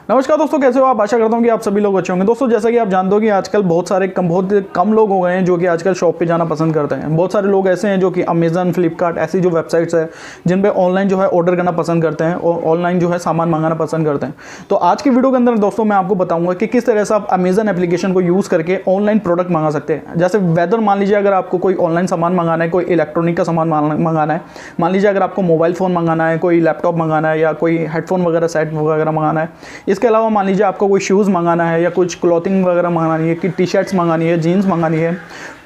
नमस्कार दोस्तों, कैसे हो आप। आशा करता हूँ कि आप सभी लोग अच्छे होंगे। दोस्तों जैसा कि आप जानते हो कि आजकल बहुत कम लोग हो गए हैं जो कि आजकल शॉप पे जाना पसंद करते हैं। बहुत सारे लोग ऐसे हैं जो कि अमेजन, फ्लिपकार्ट ऐसी जो वेबसाइट्स है जिन पे ऑनलाइन जो है ऑर्डर करना पसंद करते हैं और ऑनलाइन जो है सामान मंगाना पसंद करते हैं। तो आज की वीडियो के अंदर दोस्तों मैं आपको बताऊंगा कि किस तरह से आप अमेजन एप्लीकेशन को यूज़ करके ऑनलाइन प्रोडक्ट मंगा सकते हैं। जैसे वेदर, मान लीजिए अगर आपको कोई ऑनलाइन सामान मंगाना है, कोई इलेक्ट्रॉनिक का सामान मंगाना है, मान लीजिए अगर आपको मोबाइल फ़ोन मंगाना है, कोई लैपटॉप मंगाना है या कोई हेडफोन वगैरह सेट वगैरह मंगाना है। इसके अलावा मान लीजिए आपको कोई शूज़ मंगाना है या कुछ क्लॉथिंग वगैरह मंगानी है, कि टी शर्ट्स मंगानी है, जीन्स मंगानी है,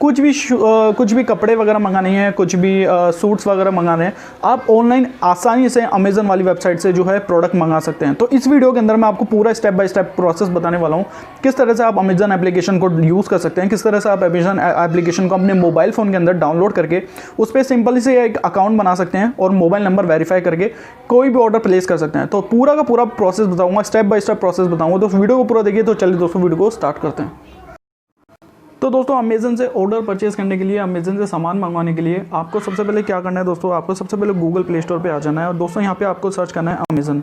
कुछ भी कपड़े वगैरह मंगाने हैं, कुछ भी सूट्स वगैरह मंगाने हैं, आप ऑनलाइन आसानी से अमेजन वाली वेबसाइट से जो है प्रोडक्ट मंगा सकते हैं। तो इस वीडियो के अंदर मैं आपको पूरा स्टेप बाय स्टेप प्रोसेस बताने वाला हूँ, किस तरह से आप अमेजन एप्लीकेशन को यूज़ कर सकते हैं, किस तरह से आप अमेजन एप्लीकेशन को अपने मोबाइल फ़ोन के अंदर डाउनलोड करके उस पर सिंपल से एक अकाउंट बना सकते हैं और मोबाइल नंबर वेरीफाई करके कोई भी ऑर्डर प्लेस कर सकते हैं। तो पूरा का पूरा प्रोसेस बताऊंगा, स्टेप बाय स्टेप प्रोसेस बताऊंगा। तो वीडियो को पूरा देखिए। तो चलिए दोस्तों वीडियो को स्टार्ट करते हैं। तो दोस्तों अमेजन से ऑर्डर परचेज करने के लिए, अमेजन से सामान मंगवाने के लिए आपको सबसे पहले क्या करना है दोस्तों, आपको सबसे पहले गूगल प्ले स्टोर पे आ जाना है और दोस्तों यहाँ पे आपको सर्च करना है अमेजन।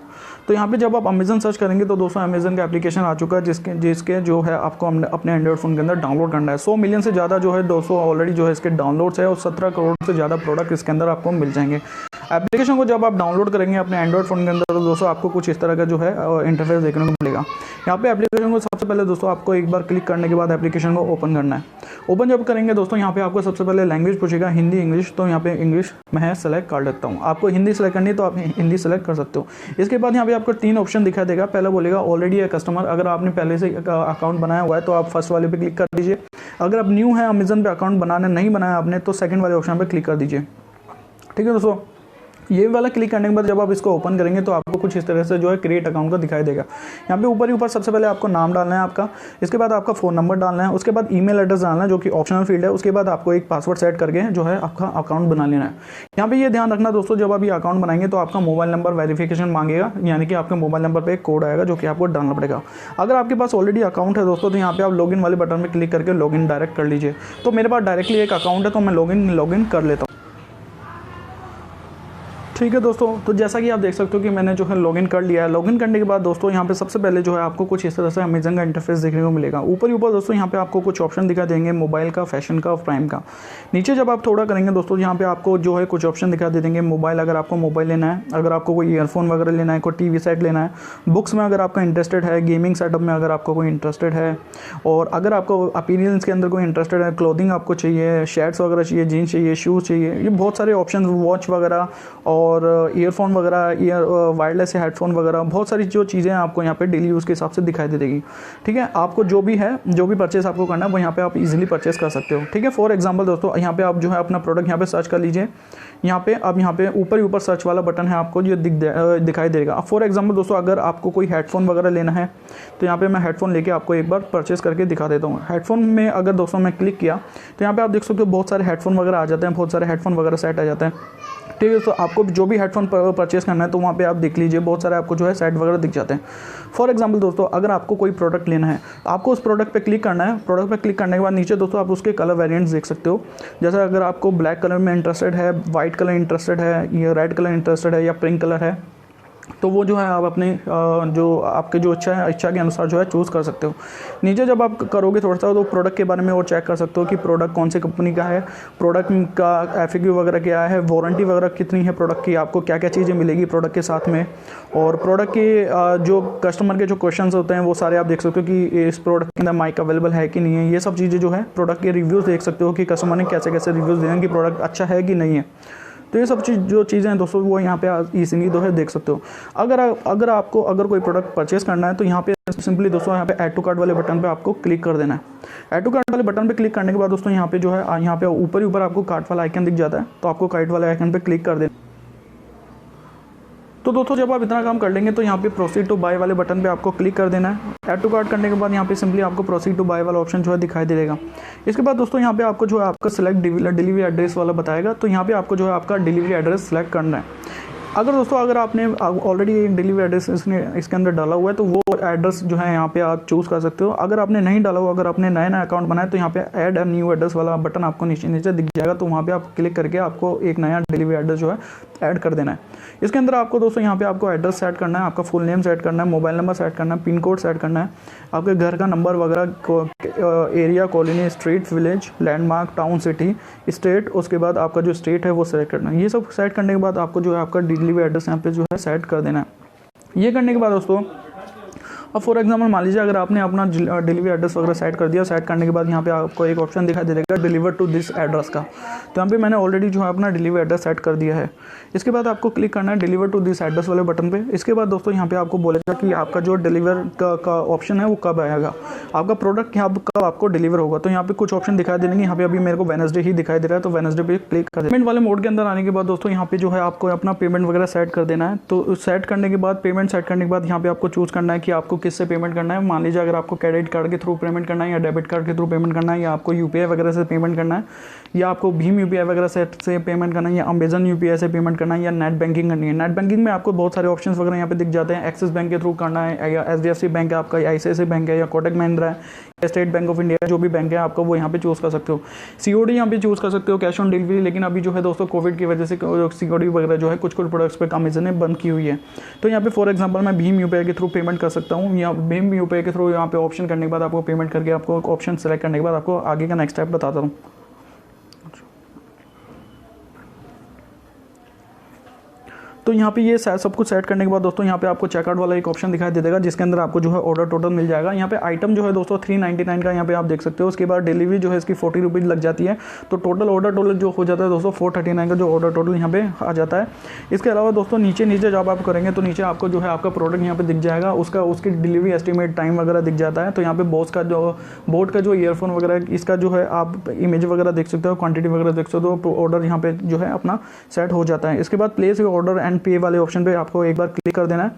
तो यहाँ पे जब आप अमेजन सर्च करेंगे तो दोस्तों अमेजन का एप्लीकेशन आ चुका है जिसके जो है आपको अपने एंड्रॉइड फ़ोन के अंदर डाउनलोड करना है। 100 मिलियन से ज़्यादा जो है दोस्तों ऑलरेडी जो है इसके डाउनलोड्स है और 17 करोड़ से ज़्यादा प्रोडक्ट इसके अंदर आपको मिल जाएंगे। एप्लीकेशन को जब आप डाउनलोड करेंगे अपने एंड्रॉइड फ़ोन के अंदर तो दोस्तों आपको कुछ इस तरह का जो है इंटरफेस देखने को मिलेगा। यहाँ पे एप्लीकेशन को सबसे पहले दोस्तों आपको एक बार क्लिक करने के बाद एप्लीकेशन को ओपन करना है। ओपन जब करेंगे दोस्तों यहाँ पे आपको सबसे पहले लैंग्वेज पूछेगा, हिंदी, इंग्लिश। तो यहाँ पे इंग्लिश मैं सेलेक्ट कर लेता हूँ। आपको हिंदी सेलेक्ट करनी है तो आप हिंदी सेलेक्ट कर सकते हो। इसके बाद यहाँ पे आपको 3 ऑप्शन दिखाई देगा। पहला बोलेगा ऑलरेडी है कस्टमर, अगर आपने पहले से अकाउंट बनाया हुआ है तो आप फर्स्ट वाले पे क्लिक कर दीजिए। अगर आप न्यू है अमेजन पे अकाउंट बनाने नहीं बनाया आपने तो सेकंड वाले ऑप्शन पे क्लिक कर दीजिए। ठीक है दोस्तों, ये वाला क्लिक करने के बाद जब आप इसको ओपन करेंगे तो आपको कुछ इस तरह से जो है क्रिएट अकाउंट का दिखाई देगा। यहाँ पे ऊपर ही ऊपर सबसे पहले आपको नाम डालना है आपका, इसके बाद आपका फ़ोन नंबर डालना है, उसके बाद ईमेल एड्रेस डालना है जो कि ऑप्शनल फील्ड है, उसके बाद आपको एक पासवर्ड सेट करके जो है आपका अकाउंट बना लेना है। यहाँ पे ये ध्यान रखना दोस्तों, जब आप ये अकाउंट बनाएंगे तो आपका मोबाइल नंबर वेरिफिकेशन मांगेगा, यानी कि आपके मोबाइल नंबर पर एक कोड आएगा जो कि आपको डालना पड़ेगा। अगर आपके पास ऑलरेडी अकाउंट है दोस्तों तो यहाँ पे आप लॉगिन वाले बटन पर क्लिक करके लॉगिन डायरेक्ट कर लीजिए। तो मेरे पास डायरेक्टली एक अकाउंट है तो मैं लॉगिन कर लेता हूँ। ठीक है दोस्तों, तो जैसा कि आप देख सकते हो कि मैंने जो है लॉगिन कर लिया है। लॉगिन करने के बाद दोस्तों यहाँ पे सबसे पहले जो है आपको कुछ इस तरह से अमेजन का इंटरफेस देखने को मिलेगा। ऊपर ही ऊपर दोस्तों यहाँ पे आपको कुछ ऑप्शन दिखा देंगे, मोबाइल का, फैशन का और प्राइम का। नीचे जब आप थोड़ा करेंगे दोस्तों यहाँ पे आपको जो है कुछ ऑप्शन दिखा दे देंगे। मोबाइल, अगर आपको मोबाइल लेना है, अगर आपको कोई ईयरफोन वगैरह लेना है, कोई टीवी सेट लेना है, बुक्स में अगर आपका इंटरेस्टेड है, गेमिंग सेटअप में अगर आपको कोई इंटरेस्टेड है, और अगर आपको अपीरियंस के अंदर कोई इंटरेस्टेड है, क्लोथिंग आपको चाहिए, शर्ट्स वगैरह चाहिए, जीन्स चाहिए, शूज़ चाहिए, ये बहुत सारे ऑप्शन, वॉच वगैरह और ईयरफोन वगैरह, ईयर वायरलेस हेडफोन वगैरह, बहुत सारी जो चीज़ें आपको यहाँ पे डेली यूज़ के हिसाब से दिखाई दे देगी। ठीक है, आपको जो भी परचेस आपको करना है वो यहाँ पे आप इजीली परचेस कर सकते हो। ठीक है, फॉर एग्जांपल दोस्तों यहाँ पे आप जो है अपना प्रोडक्ट यहाँ पे सर्च कर लीजिए। यहाँ पे ऊपर ही ऊपर सर्च वाला बटन है, आपको ये दिखाई देगा। अब फॉर एग्जांपल दोस्तों अगर आपको कोई हेडफोन वगैरह लेना है तो यहाँ पे मैं हेडफोन लेके आपको एक बार परचेस करके दिखा देता हूँ। हेडफोन में अगर दोस्तों मैं क्लिक किया तो यहाँ पे आप देख सकते हो बहुत सारे हेडफोन वगैरह आ जाते हैं, बहुत सारे हेडफोन वगैरह सेट आ जाते हैं। ठीक है, तो आपको जो भी हेडफोन परचेस करना है तो वहाँ पे आप देख लीजिए, बहुत सारे आपको जो है सेट वगैरह दिख जाते हैं। फॉर एग्जांपल दोस्तों अगर आपको कोई प्रोडक्ट लेना है, आपको उस प्रोडक्ट पे क्लिक करना है। प्रोडक्ट पे क्लिक करने के बाद नीचे दोस्तों आप उसके कलर वेरिएंट्स देख सकते हो। जैसे अगर आपको ब्लैक कलर में इंटरेस्टेड है, वाइट कलर इंटरेस्टेड है, या रेड कलर इंटरेस्टेड है, या पिंक कलर है, तो वो जो है आप अपने जो आपके जो इच्छा के अनुसार जो है चूज़ कर सकते हो। नीचे जब आप करोगे थोड़ा सा तो प्रोडक्ट के बारे में और चेक कर सकते हो कि प्रोडक्ट कौन सी कंपनी का है, प्रोडक्ट का एफएक्यू वगैरह क्या है, वारंटी वगैरह कितनी है प्रोडक्ट की, आपको क्या क्या चीज़ें मिलेगी प्रोडक्ट के साथ में, और प्रोडक्ट के जो कस्टमर के जो क्वेश्चन होते हैं वो सारे आप देख सकते हो कि इस प्रोडक्ट के अंदर माइक अवेलेबल है कि नहीं है। ये सब चीज़ें जो है प्रोडक्ट के रिव्यूज़ देख सकते हो कि कस्टमर ने कैसे कैसे रिव्यूज़ दिए हैं कि प्रोडक्ट अच्छा है कि नहीं है। तो ये सब जो चीज़ें हैं दोस्तों वो यहाँ पे इजीली जो है देख सकते हो। अगर आपको कोई प्रोडक्ट परचेस करना है तो यहाँ पे सिंपली दोस्तों यहाँ पे ऐड टू कार्ट वाले बटन पे आपको क्लिक कर देना है। ऐड टू कार्ट वाले बटन पे क्लिक करने के बाद दोस्तों यहाँ पे जो है यहाँ पे ऊपर ही ऊपर आपको कार्ट वाला आइकन दिख जाता है, तो आपको कार्ट वाले आइकन पे क्लिक कर देना। तो दोस्तों जब आप इतना काम कर लेंगे तो यहाँ पे प्रोसीड टू बाय वाले बटन पे आपको क्लिक कर देना है। ऐड टू कार्ट करने के बाद यहाँ पे सिंपली आपको प्रोसीड टू बाय वाला ऑप्शन जो है दिखाई देगा। इसके बाद दोस्तों यहाँ पे आपको जो है आपका सिलेक्ट डिलीवरी एड्रेस वाला बताएगा, तो यहाँ पे आपको जो है आपका डिलीवरी एड्रेस सेलेक्ट करना है। अगर दोस्तों अगर आपने ऑलरेडी एक डिलीवरी एड्रेस इसके अंदर डाला हुआ है तो वो एड्रेस जो है यहाँ पे आप चूज़ कर सकते हो। अगर आपने नहीं डाला हुआ, अगर आपने नया अकाउंट बनाया तो यहाँ पे ऐड अ न्यू एड्रेस वाला बटन आपको नीचे दिख जाएगा, तो वहाँ पे आप क्लिक करके आपको एक नया डिलीवरी एड्रेस जो है ऐड कर देना है। इसके अंदर आपको दोस्तों यहाँ पे आपको एड्रेस सेट करना है, आपका फुल नेम सेट करना है, मोबाइल नंबर सेट करना है, पिन कोड सेट करना है, आपके घर का नंबर वगैरह, area, colony, street, village, landmark, town, city, state, उसके बाद आपका जो स्टेट है वो सेलेक्ट करना है। ये सब सेट करने के बाद आपको जो है आपका डिलीवरी एड्रेस यहाँ पे जो है सेट कर देना है। ये करने के बाद दोस्तों अब फॉर एग्जांपल मान लीजिए अगर आपने अपना डिलीवरी एड्रेस वगैरह सेट कर दिया, सेट करने के बाद यहाँ पे आपको एक ऑप्शन दिखाई दे देगा डिलीवर टू दिस एड्रेस का, तो यहाँ पे मैंने ऑलरेडी जो है अपना डिलीवरी एड्रेस सेट कर दिया है। इसके बाद आपको क्लिक करना है डिलीवर टू दिस एड्रेस वाले बटन पे। इसके बाद दोस्तों यहाँ पे आपको बोलेगा कि आपका जो डिलीवर का ऑप्शन है वो कब आएगा, आपका प्रोडक्ट यहाँ कब आपको डिलीवर होगा। तो यहाँ पे कुछ ऑप्शन दिखाई देंगे, यहाँ पे अभी मेरे को वेडनेसडे ही दिखाई दे रहा है, तो वेडनेसडे पे क्लिक कर पेमेंट वाले मोड के अंदर आने के बाद दोस्तों यहाँ पे जो है आपको अपना पेमेंट वगैरह सेट कर देना है। तो सेट करने के बाद पेमेंट सेट करने के बाद यहाँ पे आपको चूज़ करना है कि आपको किससे पेमेंट करना है। मान लीजिए अगर आपको क्रेडिट कार्ड के थ्रू पेमेंट करना है या डेबिट कार्ड के थ्रू पेमेंट करना है, या आपको यूपीआई वगैरह से पेमेंट करना है, या आपको भीम यूपीआई वगैरह से पेमेंट करना है, या अमेजन यूपीआई से पेमेंट करना है, या नेट बैंकिंग करनी है। नेट बैंकिंग में आपको बहुत सारे ऑप्शंस वगैरह यहाँ पे दिख जाते हैं। एक्सिस बैंक के थ्रू करना है, या एचडीएफसी बैंक है आपका, या आईसीआईसीआई बैंक है, या कोटक महिंद्रा है, या स्टेट बैंक ऑफ इंडिया, जो भी बैंक है आपका वो यहाँ पे चूज़ कर सकते हो। सीओडी यहाँ पे चूज़ कर सकते हो, कैश ऑन डिलीवरी। लेकिन अभी जो है दोस्तों कोविड की वजह से सीओडी वगैरह जो है कुछ प्रोडक्ट्स पे अमेजन ने बंद की हुई है। तो यहाँ पे फॉर एग्जांपल मैं भीम यूपीआई के थ्रू पेमेंट कर सकता हूँ, या भीम यूपीआई के थ्रू यहाँ पे ऑप्शन करने के बाद आपको पेमेंट करके आपको ऑप्शन सेलेक्ट करने के बाद आपको आगे का नेक्स्ट स्टेप बताता हूँ। तो यहाँ पे ये सब कुछ सेट करने के बाद दोस्तों यहाँ पे आपको चेकआउट वाला एक ऑप्शन दिखाई दे देगा, जिसके अंदर आपको जो है ऑर्डर टोटल मिल जाएगा। यहाँ पे आइटम जो है दोस्तों 399 का यहाँ पे आप देख सकते हो। उसके बाद डिलीवरी जो है इसकी 40 रुपीज़ लग जाती है। तो टोटल ऑर्डर टोटल जो हो जाता है दोस्तों 439 का जो ऑर्डर टोटल यहाँ पे आ जाता है। इसके अलावा दोस्तों नीचे जब आप करेंगे तो नीचे आपको जो है आपका प्रोडक्ट यहाँ पे दिख जाएगा, उसकी डिलीवरी एस्टिमेट टाइम वगैरह दिख जाता है। तो यहाँ पे बोट का जो ईयरफोन वगैरह इसका जो है आप इमेज वगैरह देख सकते हो, क्वांटिटी वगैरह देख सकते हो। तो ऑर्डर यहाँ पे जो है अपना सेट हो जाता है। इसके बाद प्लेस ऑर्डर एंड पे वाले ऑप्शन पे आपको एक बार क्लिक कर देना है।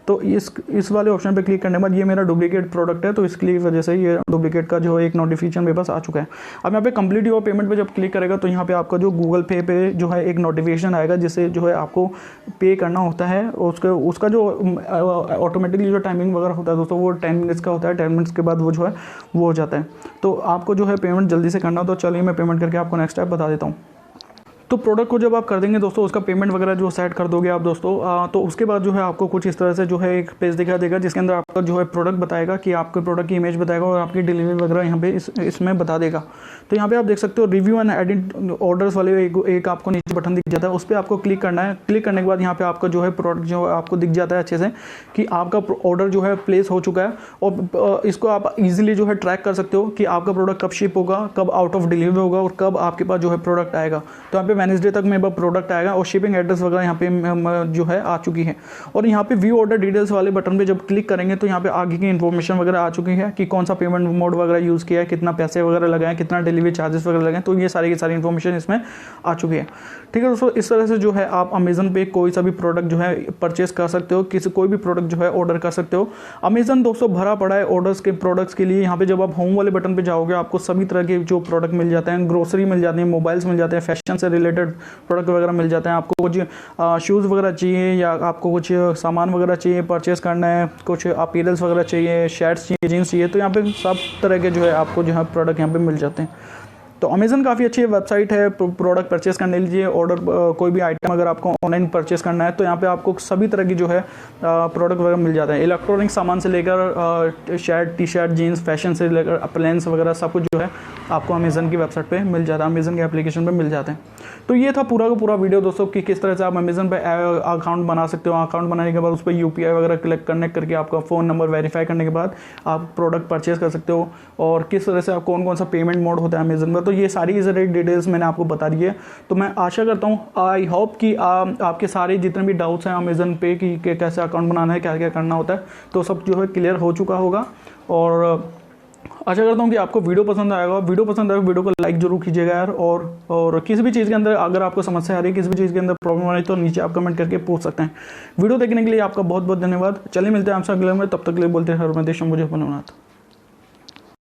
तो इस वाले ऑप्शन पे क्लिक करने के बाद ये मेरा डुप्लीकेट प्रोडक्ट है, तो इसकी वजह से ये डुप्लीकेट का जो है एक नोटिफिकेशन मेरे पास आ चुका है। अब यहाँ पे कंप्लीट योर पेमेंट पे जब क्लिक करेगा तो यहाँ पे आपका जो गूगल पे जो है एक नोटिफिकेशन आएगा, जिससे जो है आपको पे करना होता है। और उसका जो ऑटोमेटिकली जो टाइमिंग वगैरह होता है दोस्तों वो 10 मिनट्स का होता है। 10 मिनट्स के बाद वो जो है वो हो जाता है। तो आपको जो है पेमेंट जल्दी से करना हो तो चलिए मैं पेमेंट करके आपको नेक्स्ट स्टेप बता देता हूँ। तो प्रोडक्ट को जब आप कर देंगे दोस्तों, उसका पेमेंट वगैरह जो सेट कर दोगे आप दोस्तों, तो उसके बाद जो है आपको कुछ इस तरह से जो है एक पेज दिखा देगा, जिसके अंदर आपका जो है प्रोडक्ट बताएगा कि आपके प्रोडक्ट की इमेज बताएगा और आपकी डिलीवरी वगैरह यहाँ पे इसमें बता देगा। तो यहाँ पे आप देख सकते हो रिव्यू एंड एडिट ऑर्डर्स वाले एक आपको नीचे बटन दिख जाता है, उस पर आपको क्लिक करना है। क्लिक करने के बाद यहाँ पे आपका जो है प्रोडक्ट जो आपको दिख जाता है अच्छे से कि आपका ऑर्डर जो है प्लेस हो चुका है। और इसको आप इजीली जो है ट्रैक कर सकते हो कि आपका प्रोडक्ट कब शिप होगा, कब आउट ऑफ डिलीवरी होगा और कब आपके पास जो है प्रोडक्ट आएगा। तो यहाँ पे वेडनेसडे तक मेरे प्रोडक्ट आएगा और शिपिंग एड्रेस वगैरह यहाँ पे जो है आ चुकी है। और यहाँ पे व्यू ऑर्डर डिटेल्स वाले बटन पे जब क्लिक करेंगे तो यहाँ पे आगे की इन्फॉर्मेशन वगैरह आ चुकी है कि कौन सा पेमेंट मोड वगैरह यूज़ किया है, कितना पैसे वगैरह लगाए, कितना डिलीवरी चार्जेस वगैरह लगाए। तो ये सारी की सारी इन्फॉर्मेशन इसमें आ चुकी है। ठीक है दोस्तों, इस तरह से जो है आप अमेजन पे कोई सा भी प्रोडक्ट जो है परचेस कर सकते हो, कोई भी प्रोडक्ट जो है ऑर्डर कर सकते हो। अमेजन दोस्तों भरा पड़ा है ऑर्डर्स के प्रोडक्ट्स के लिए। यहाँ पे जब आप होम वाले बटन पे जाओगे आपको सभी तरह के जो प्रोडक्ट मिल जाते हैं, ग्रोसरी मिल जाती है, मोबाइल्स मिल जाते हैं, फैशन से रिलेटेड प्रोडक्ट वगैरह मिल जाते हैं। आपको कुछ शूज़ वगैरह चाहिए या आपको कुछ सामान वगैरह चाहिए परचेस करना है, कुछ अपीयरेंस वगैरह चाहिए, शर्ट्स चाहिए, जीन्स चाहिए, तो यहाँ पे सब तरह के जो है आपको जो है प्रोडक्ट यहाँ पे मिल जाते हैं। तो अमेजन काफ़ी अच्छी वेबसाइट है प्रोडक्ट परचेस करने के लिए। ऑर्डर कोई भी आइटम अगर आपको ऑनलाइन परचेस करना है तो यहाँ पे आपको सभी तरह की जो है प्रोडक्ट वगैरह मिल जाते हैं। इलेक्ट्रॉनिक सामान से लेकर shirt, T shirt, jeans, fashion से लेकर अप्लायंस वगैरह सब कुछ जो है आपको अमेजन की वेबसाइट पे मिल जाता है, अमेजन के एप्लीकेशन पे मिल जाते हैं। तो ये था पूरा का पूरा वीडियो दोस्तों कि किस तरह से आप अमेजन पे अकाउंट बना सकते हो। अकाउंट बनाने के बाद उस पर यूपीआई वगैरह कनेक्ट करके आपका फ़ोन नंबर वेरीफाई करने के बाद आप प्रोडक्ट परचेस कर सकते हो, और किस तरह से आप कौन सा पेमेंट मोड होता है अमेजन पर। तो ये सारी डिटेल्स मैंने आपको बता दी है। तो मैं आशा करता हूँ, आई होप कि आपके सारे जितने भी डाउट्स हैं अमेजन पे कि कैसे अकाउंट बनाना है, क्या क्या करना होता है, तो सब जो है क्लियर हो चुका होगा। और आशा करता हूँ कि आपको वीडियो पसंद आएगा। वीडियो पसंद आएगा वीडियो को लाइक जरूर कीजिएगा यार। और किसी भी चीज़ के अंदर अगर आपको समस्या आ रही है, किसी भी चीज़ के अंदर प्रॉब्लम आ रही है, तो नीचे आप कमेंट करके पूछ सकते हैं। वीडियो देखने के लिए आपका बहुत बहुत धन्यवाद। चलिए मिलते हैं आपसे अगले में, तब तक के लिए बोलते हैं हर हमें देश मुझे बनोनाथ।